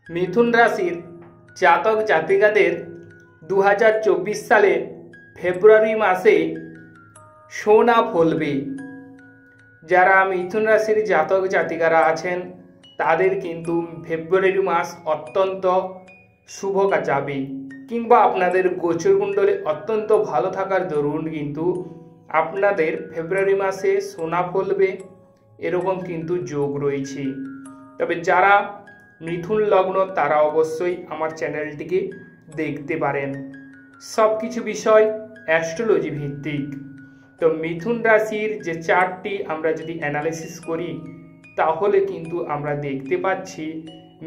মিথুন রাশির জাতক জাতিকাদের 2024 সালে ফেব্রুয়ারি মাসে সোনা ফলবে। যারা মিথুন রাশির জাতক জাতিকারা আছেন তাদের কিন্তু ফেব্রুয়ারি মাস অত্যন্ত শুভ যাবে, কিংবা আপনাদের গোচরকুণ্ডলে অত্যন্ত ভালো থাকার দরুন কিন্তু আপনাদের ফেব্রুয়ারি মাসে সোনা ফলবে, এরকম কিন্তু যোগ রয়েছে। তবে যারা মিথুন লগ্ন তারা অবশ্যই আমার চ্যানেলটিকে দেখতে পারেন। সব কিছু বিষয় অ্যাস্ট্রোলজি ভিত্তিক। তো মিথুন রাশির যে চার্টটি আমরা যদি অ্যানালিসিস করি তাহলে কিন্তু আমরা দেখতে পাচ্ছি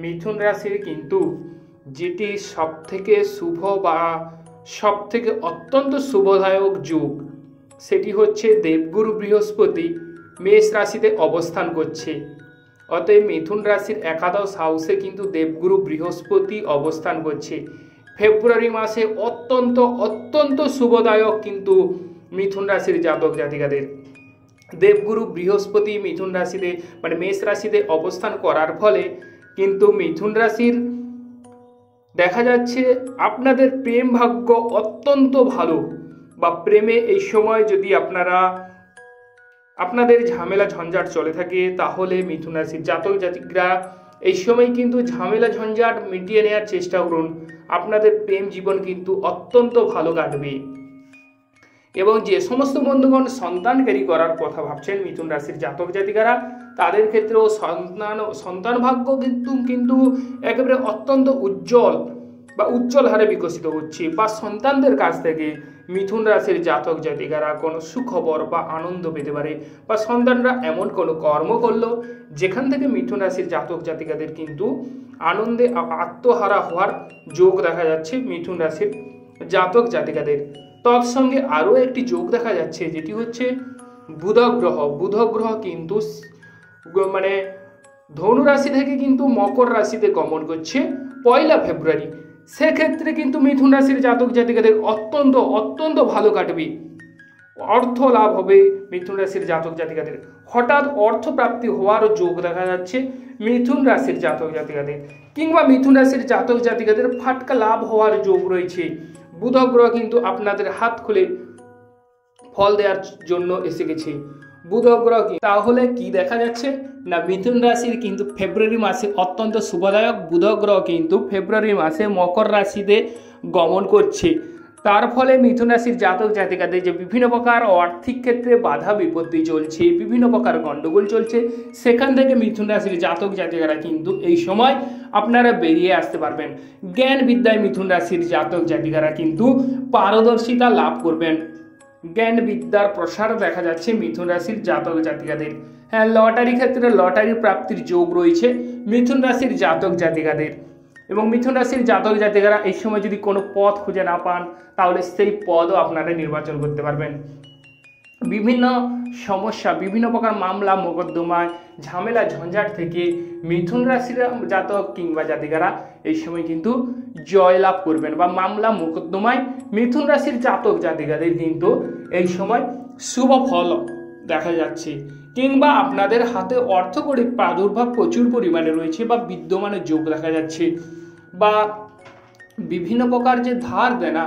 মিথুন রাশির কিন্তু যেটি সবথেকে শুভ বা সবথেকে অত্যন্ত শুভদায়ক যুগ সেটি হচ্ছে দেবগুরু বৃহস্পতি মেষ রাশিতে অবস্থান করছে। অতএব মিথুন রাশির একাদশ হাউসে কিন্তু দেবগুরু বৃহস্পতি অবস্থান করছে। ফেব্রুয়ারি মাসে অত্যন্ত অত্যন্ত শুভদায়ক কিন্তু মিথুন রাশির জাতক জাতিকাদের। দেবগুরু বৃহস্পতি মিথুন রাশিতে মেষ রাশিতে অবস্থান করার ফলে কিন্তু মিথুন রাশির দেখা যাচ্ছে আপনাদের প্রেম ভাগ্য অত্যন্ত ভালো, বা প্রেমে এই সময় যদি আপনাদের ঝামেলা ঝঞ্ঝাট চলে থাকে তাহলে মিথুন রাশির জাতক জাতিকরা এই সময় কিন্তু ঝামেলা ঝঞ্ঝাট মিটিয়ে নেওয়ার চেষ্টা করুন। আপনাদের প্রেম জীবন কিন্তু অত্যন্ত ভালো কাটবে। এবং যে সমস্ত বন্ধুগণ সন্তানকারী করার কথা ভাবছেন মিথুন রাশির জাতক জাতিকারা, তাদের ক্ষেত্রেও সন্তান ভাগ্য কিন্তু একেবারে অত্যন্ত উজ্জ্বল হারে বিকশিত হচ্ছে, বা সন্তানদের কাছ থেকে মিথুন রাশির জাতক জাতিকারা কোনো সুখবর বা আনন্দ পেতে পারে, বা সন্তানরা এমন কোনো কর্ম করলো যেখান থেকে মিথুন রাশির জাতক জাতিকাদের কিন্তু আনন্দে আত্মহারা হওয়ার যোগ দেখা যাচ্ছে মিথুন রাশির জাতক জাতিকাদের। তৎসঙ্গে আরও একটি যোগ দেখা যাচ্ছে, যেটি হচ্ছে বুধ গ্রহ কিন্তু ধনু রাশি থেকে কিন্তু মকর রাশিতে গমন করছে 1 ফেব্রুয়ারি। সেক্ষেত্রে কিন্তু মিথুন রাশির জাতক জাতিকাদের অত্যন্ত অত্যন্ত ভালো কাটবে, অর্থ লাভ হবে। মিথুন রাশির জাতক জাতিকাদের হঠাৎ অর্থপ্রাপ্তি হওয়ার যোগ দেখা যাচ্ছে মিথুন রাশির জাতক জাতিকাদের, কিংবা মিথুন রাশির জাতক জাতিকাদের ফাটকা লাভ হওয়ার যোগ রয়েছে। বুধ গ্রহ কিন্তু আপনাদের হাত খুলে ফল দেওয়ার জন্য এসে গেছে। বুধ গ্রহ তাহলে কি দেখা যাচ্ছে না, মিথুন রাশির কিন্তু ফেব্রুয়ারি মাসে অত্যন্ত শুভদায়ক বুধ গ্রহ কিন্তু ফেব্রুয়ারি মাসে মকর রাশিতে গমন করছে। তার ফলে মিথুন রাশির জাতক জাতিকাদের যে বিভিন্ন প্রকার আর্থিক ক্ষেত্রে বাধা বিপত্তি চলছে, বিভিন্ন প্রকার গণ্ডগোল চলছে, সেখান থেকে মিথুন রাশির জাতক জাতিকারা কিন্তু এই সময় আপনারা বেরিয়ে আসতে পারবেন। জ্ঞান বিদ্যায় মিথুন রাশির জাতক জাতিকারা কিন্তু পারদর্শিতা লাভ করবেন। জ্ঞান বিদ্যার প্রসার দেখা যাচ্ছে মিথুন রাশির জাতক জাতিকাদের। হ্যাঁ, লটারি ক্ষেত্রে লটারি প্রাপ্তির যোগ রয়েছে মিথুন রাশির জাতক জাতিকাদের। এবং মিথুন রাশির জাতক জাতিকারা এই সময় যদি কোনো পথ খুঁজে না পান তাহলে সেই পদও আপনারা নির্বাচন করতে পারবেন। বিভিন্ন সমস্যা, বিভিন্ন প্রকার মামলা মোকদ্দমায় ঝামেলা ঝঞ্ঝাট থেকে মিথুন রাশির জাতক কিংবা জাতিকারা এই সময় কিন্তু জয়লাভ করবেন, বা মামলা মোকদ্দমায় মিথুন রাশির জাতক জাতিকাদের কিন্তু এই সময় শুভ ফল দেখা যাচ্ছে। কিংবা আপনাদের হাতে অর্থকরীর প্রাদুর্ভাব প্রচুর পরিমাণে রয়েছে, বা বিদ্যমানের যোগ দেখা যাচ্ছে, বা বিভিন্ন প্রকার যে ধার দেনা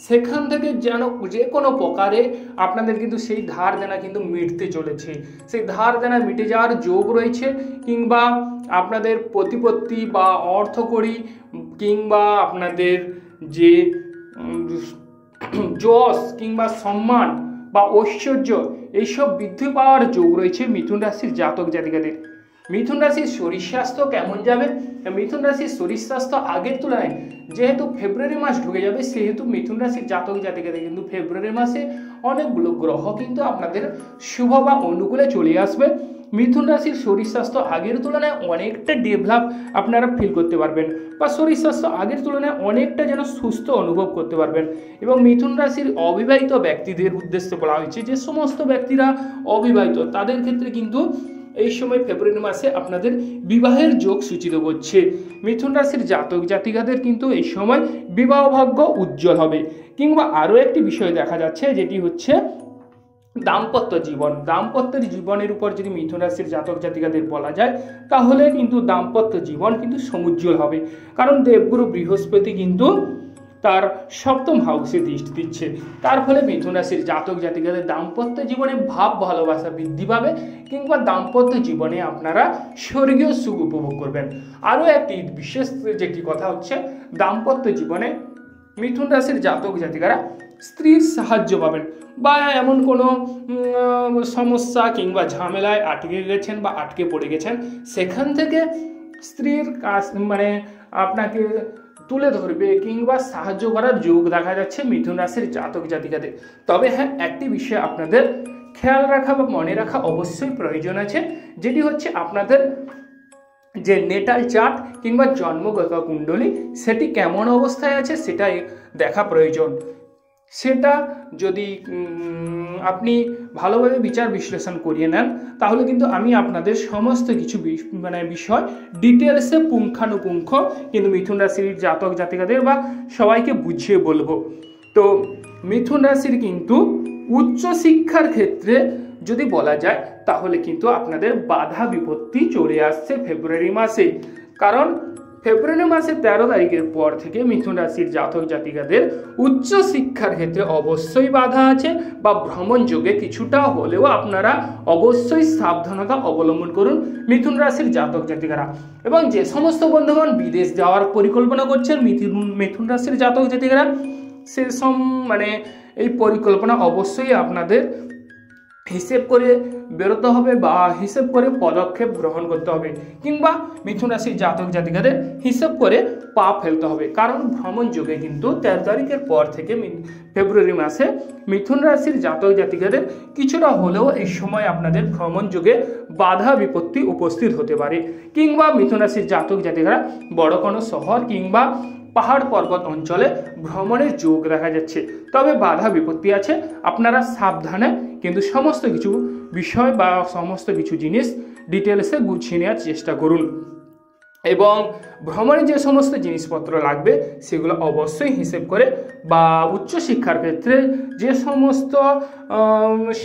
সেখান থেকে যেন যে কোনো প্রকারে আপনাদের কিন্তু সেই ধার দেনা কিন্তু মিটতে চলেছে। সেই ধার দেনা মিটে যাওয়ার যোগ রয়েছে, কিংবা আপনাদের প্রতিপত্তি বা অর্থকরী কিংবা আপনাদের যে যশ কিংবা সম্মান বা ঐশ্বর্য এইসব বৃদ্ধি পাওয়ার যোগ রয়েছে মিথুন রাশির জাতক জাতিকাদের। মিথুন রাশির শরীর স্বাস্থ্য কেমন যাবে? মিথুন রাশির শরীর স্বাস্থ্য আগের তুলনায় যেহেতু ফেব্রুয়ারি মাস ঢুকে যাবে, সেহেতু মিথুন রাশির জাতক জাতিকাদের কিন্তু ফেব্রুয়ারি মাসে অনেকগুলো গ্রহ কিন্তু আপনাদের শুভ বা অনুকূলে চলে আসবে। মিথুন রাশির শরীর স্বাস্থ্য আগের তুলনায় অনেকটা ডেভেলপ আপনারা ফিল করতে পারবেন, বা শরীর স্বাস্থ্য আগের তুলনায় অনেকটা যেন সুস্থ অনুভব করতে পারবেন। এবং মিথুন রাশির অবিবাহিত ব্যক্তিদের উদ্দেশ্যে বলা হয়েছে, যে সমস্ত ব্যক্তিরা অবিবাহিত তাদের ক্ষেত্রে কিন্তু এই সময় ফেব্রুয়ারি মাসে আপনাদের বিবাহের যোগ সূচিত করছে। মিথুন রাশির জাতক জাতিকাদের কিন্তু এই সময় বিবাহ ভাগ্য উজ্জ্বল হবে। কিংবা আরও একটি বিষয় দেখা যাচ্ছে, যেটি হচ্ছে দাম্পত্যের জীবনের উপর যদি মিথুন রাশির জাতক জাতিকাদের বলা যায়, তাহলে কিন্তু দাম্পত্য জীবন কিন্তু সমুজ্জ্বল হবে। কারণ দেবগুরু বৃহস্পতি কিন্তু তার সপ্তম হাউসে দৃষ্টি দিচ্ছে। তার ফলে মিথুন রাশির জাতক জাতিকাদের দাম্পত্য জীবনে ভাব ভালোবাসা বৃদ্ধি পাবে, কিংবা দাম্পত্য জীবনে আপনারা স্বর্গীয় সুখ উপভোগ করবেন। আরও একটি বিশেষ যেটি কথা হচ্ছে, দাম্পত্য জীবনে মিথুন রাশির জাতক জাতিকারা স্ত্রীর সাহায্য পাবেন, বা এমন কোনো সমস্যা কিংবা ঝামেলায় আটকে গেছেন বা আটকে পড়ে গেছেন, সেখান থেকে স্ত্রীর কাজ মানে আপনাকে তুলে ধরবে কিংবা সাহায্য করার যোগ দেখা যাচ্ছে মিথুন রাশির জাতক জাতিকাদের। তবে হ্যাঁ, একটি বিষয় আপনাদের খেয়াল রাখা বা মনে রাখা অবশ্যই প্রয়োজন আছে, যেটি হচ্ছে আপনাদের যে নেটাল চার্ট কিংবা জন্মগত কুণ্ডলী সেটি কেমন অবস্থায় আছে সেটাই দেখা প্রয়োজন। সেটা যদি আপনি ভালোভাবে বিচার বিশ্লেষণ করিয়ে নেন, তাহলে কিন্তু আমি আপনাদের সমস্ত কিছু বিষয় ডিটেলসে পুঙ্খানুপুঙ্খ কিন্তু মিথুন রাশির জাতক জাতিকাদের বা সবাইকে বুঝিয়ে বলবো। তো মিথুন রাশির কিন্তু উচ্চ শিক্ষার ক্ষেত্রে যদি বলা যায়, তাহলে কিন্তু আপনাদের বাধা বিপত্তি চলে আসছে ফেব্রুয়ারি মাসে। কারণ ফেব্রুয়ারি মাসের 13 তারিখের পর থেকে মিথুন রাশির জাতক জাতিকাদের উচ্চ শিক্ষার ক্ষেত্রে অবশ্যই বাধা আছে, বা ভ্রমণ যোগে কিছুটা হলেও আপনারা অবশ্যই সাবধানতা অবলম্বন করুন মিথুন রাশির জাতক জাতিকারা। এবং যে সমস্ত বন্ধুগণ বিদেশ যাওয়ার পরিকল্পনা করছেন মিথুন রাশির জাতক জাতিকারা, সেসব এই পরিকল্পনা অবশ্যই আপনাদের হিসেব করে বেরোতে হবে, বা হিসেব করে পদক্ষেপ গ্রহণ করতে হবে, কিংবা মিথুন রাশির জাতক জাতিকাদের হিসেব করে পা ফেলতে হবে। কারণ ভ্রমণ যোগে কিন্তু 13 তারিখের পর থেকে ফেব্রুয়ারি মাসে মিথুন রাশির জাতক জাতিকাদের কিছুটা হলেও এই সময় আপনাদের ভ্রমণ যোগে বাধা বিপত্তি উপস্থিত হতে পারে, কিংবা মিথুন রাশির জাতক জাতিকারা বড় কোনো শহর কিংবা পাহাড় পর্বত অঞ্চলে ভ্রমণের যোগ দেখা যাচ্ছে। তবে বাধা বিপত্তি আছে, আপনারা সাবধানে কিন্তু সমস্ত কিছু বিষয় বা সমস্ত কিছু জিনিস ডিটেলসে গুছিয়ে নেওয়ার চেষ্টা করুন। এবং ভ্রমণে যে সমস্ত জিনিসপত্র লাগবে সেগুলো অবশ্যই হিসেব করে, বা উচ্চশিক্ষার ক্ষেত্রে যে সমস্ত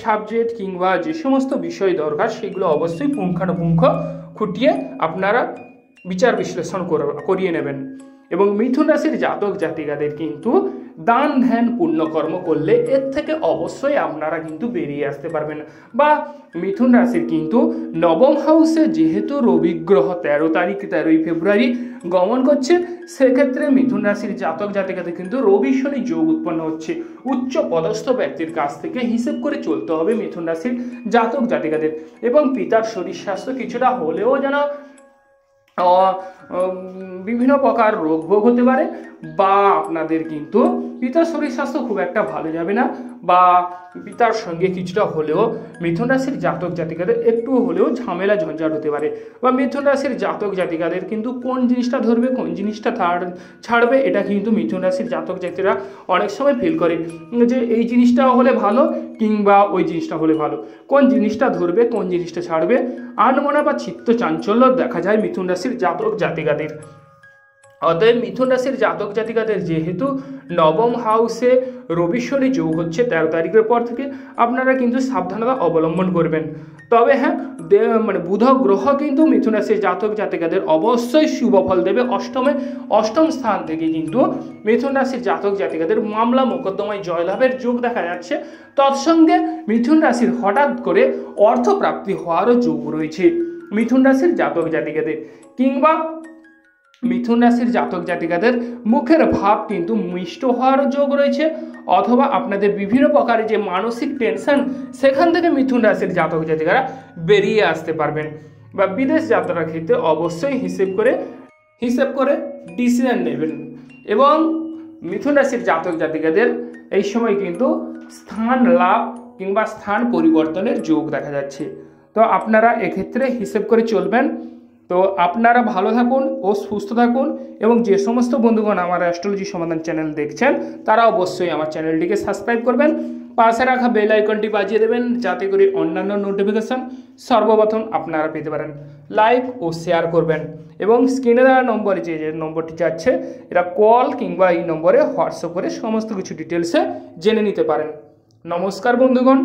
সাবজেক্ট কিংবা যে সমস্ত বিষয় দরকার সেগুলো অবশ্যই পুঙ্খানুপুঙ্খ খুঁটিয়ে আপনারা বিচার বিশ্লেষণ করিয়ে নেবেন। এবং মিথুন রাশির জাতক জাতিকাদের কিন্তু দান ধ্যান পুণ্যকর্ম করলে এর থেকে অবশ্যই আপনারা কিন্তু বেরিয়ে আসতে পারবেন। বা মিথুন রাশির কিন্তু নবম হাউসে যেহেতু রবি গ্রহ 13ই ফেব্রুয়ারি গমন করছে, সেক্ষেত্রে মিথুন রাশির জাতক জাতিকাদের কিন্তু রবি শনি যোগ উৎপন্ন হচ্ছে। উচ্চ পদস্থ ব্যক্তির কাছ থেকে হিসেব করে চলতে হবে মিথুন রাশির জাতক জাতিকাদের। এবং পিতার শরীর স্বাস্থ্য কিছুটা হলেও যেন বিভিন্ন প্রকার রোগ ভোগ হতে পারে, বা আপনাদের কিন্তু পিতার শরীর স্বাস্থ্য খুব একটা ভালো যাবে না, বা পিতার সঙ্গে কিছুটা হলেও মিথুন রাশির জাতক জাতিকাদের একটু হলেও ঝামেলা ঝঞ্ঝাট হতে পারে। বা মিথুন রাশির জাতক জাতিকাদের কিন্তু কোন জিনিসটা ধরবে কোন জিনিসটা ছাড়বে, এটা কিন্তু মিথুন রাশির জাতক জাতিরা অনেক সময় ফিল করে যে এই জিনিসটা হলে ভালো কিংবা ওই জিনিসটা হলে ভালো, কোন জিনিসটা ধরবে কোন জিনিসটা ছাড়বে আনমনা বা চিত্ত চাঞ্চল্য দেখা যায় মিথুন রাশির জাতক জাতিকাদের। অতএব মিথুন রাশির জাতক জাতিকাদের যেহেতু নবম হাউসে রবি শনি যোগ হচ্ছে 13 তারিখের পর থেকে, আপনারা কিন্তু সাবধানতা অবলম্বন করবেন। তবে হ্যাঁ, বুধ গ্রহ কিন্তু মিথুন রাশির জাতক জাতিকাদের অবশ্যই শুভ ফল দেবে। অষ্টম স্থান থেকে কিন্তু মিথুন রাশির জাতক জাতিকাদের মামলা মোকদ্দমায় জয়লাভের যোগ দেখা যাচ্ছে। তৎসঙ্গে মিথুন রাশির হঠাৎ করে অর্থপ্রাপ্তি হওয়ারও যোগ রয়েছে মিথুন রাশির জাতক জাতিকাদের। কিংবা মিথুন রাশির জাতক জাতিকাদের মুখের ভাব কিন্তু মিষ্ট হওয়ার যোগ রয়েছে, অথবা আপনাদের বিভিন্ন প্রকারের যে মানসিক টেনশন সেখান থেকে মিথুন রাশির জাতক জাতিকারা বেরিয়ে আসতে পারবেন। বা বিদেশ যাত্রার ক্ষেত্রে অবশ্যই হিসেব করে ডিসিশন নেবেন। এবং মিথুন রাশির জাতক জাতিকাদের এই সময় কিন্তু স্থান লাভ কিংবা স্থান পরিবর্তনের যোগ দেখা যাচ্ছে। তো আপনারা এক্ষেত্রে হিসেব করে চলবেন। তো আপনারা ভালো থাকুন ও সুস্থ থাকুন। এবং যে সমস্ত বন্ধুগণ আমার অ্যাস্ট্রোলজি সমাধান চ্যানেল দেখছেন তারা অবশ্যই আমার চ্যানেলটিকে সাবস্ক্রাইব করবেন, পাশে রাখা বেল আইকনটি বাজিয়ে দেবেন, যাতে করে অন্যান্য নোটিফিকেশন সর্বপ্রথম আপনারা পেতে পারেন। লাইক ও শেয়ার করবেন, এবং স্ক্রিনে দেওয়া নম্বরে যে নম্বরটি যাচ্ছে এটা কল কিংবা এই নম্বরে হোয়াটসঅ্যাপ করে সমস্ত কিছু ডিটেলসে জেনে নিতে পারেন। নমস্কার বন্ধুগণ।